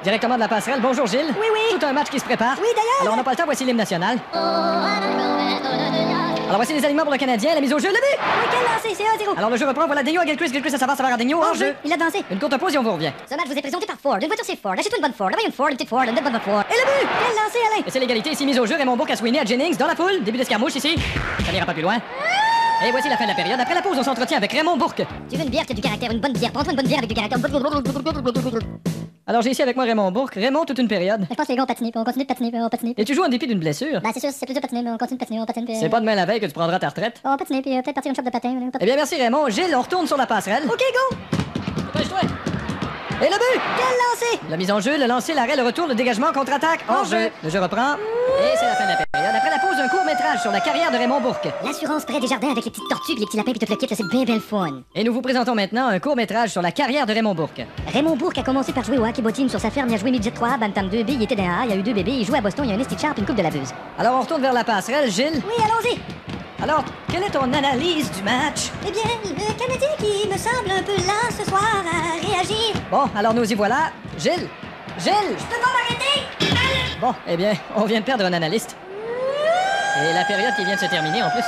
Directement de la passerelle. Bonjour, Gilles. Oui, oui. Tout un match qui se prépare. Oui, d'ailleurs. Alors, on n'a pas le temps, voici l'hymne national. Alors, voici les alignements pour le Canadien. La mise au jeu, le but! Oui, quel lancé, c'est 1-0. Alors, le jeu reprend. Voilà Daigneault à Gilchrist, ça va à Daigneault. En jeu. Il a dansé. Une courte pause et on vous revient. Ce match vous est présenté par Ford. Une voiture, c'est Ford. Achetez une bonne Ford. Avez une Ford, une petite Ford, une bonne Ford. Et le but! Quel lancé, Alain! Et c'est l'égalité ici, mise au jeu. Raymond Bourque à Sweeney à Jennings dans la foule. Début d'escarmouche ici. Ça n'ira pas plus loin. Et voici la fin de la période. Après la pause, on s'entretient avec Raymond Bourque. Tu veux une bière qui a du caractère, une bonne bière. Prends-toi une bonne bière avec du caractère. Alors, j'ai ici avec moi Raymond Bourque. Raymond, toute une période. Je pense que les gars ont patiné, puis on continue de patiner, puis on patine. Et tu joues en dépit d'une blessure. Ben, c'est sûr, c'est plus dur de patiner, mais on continue de patiner, on patine, puis. C'est pas demain la veille que tu prendras ta retraite. On patine, puis peut-être partir une shop de patin. Eh bien, merci Raymond. Gilles, on retourne sur la passerelle. Ok, go! Dépêche-toi. Et le but! Quel lancé! La mise en jeu, le lancer, l'arrêt, le retour, le dégagement, contre-attaque, hors-jeu. Le jeu reprend. Et c'est la fin de la période. Après la pause, un court-métrage sur la carrière de Raymond Bourque. L'assurance près des jardins avec les petites tortues, puis les petits lapins, puis tout le kit, là, c'est bien, bien le fun. Et nous vous présentons maintenant un court-métrage sur la carrière de Raymond Bourque. Raymond Bourque a commencé par jouer au hockey-botting sur sa ferme. Il a joué midget 3, Bantam 2B, il était dans A, il y a eu 2 bébés, il jouait à Boston, il y a un esti sharp, une coupe de laveuse. Alors, on retourne vers la passerelle. Gilles? Oui, allons-y! Alors, quelle est ton analyse du match? Eh bien, le Canadien qui me semble un peu lent ce soir à réagir. Bon, alors nous y voilà. Gilles? Gilles? Je peux pas m'arrêter! Bon, eh bien, on vient de perdre un analyste. Et la période qui vient de se terminer, en plus.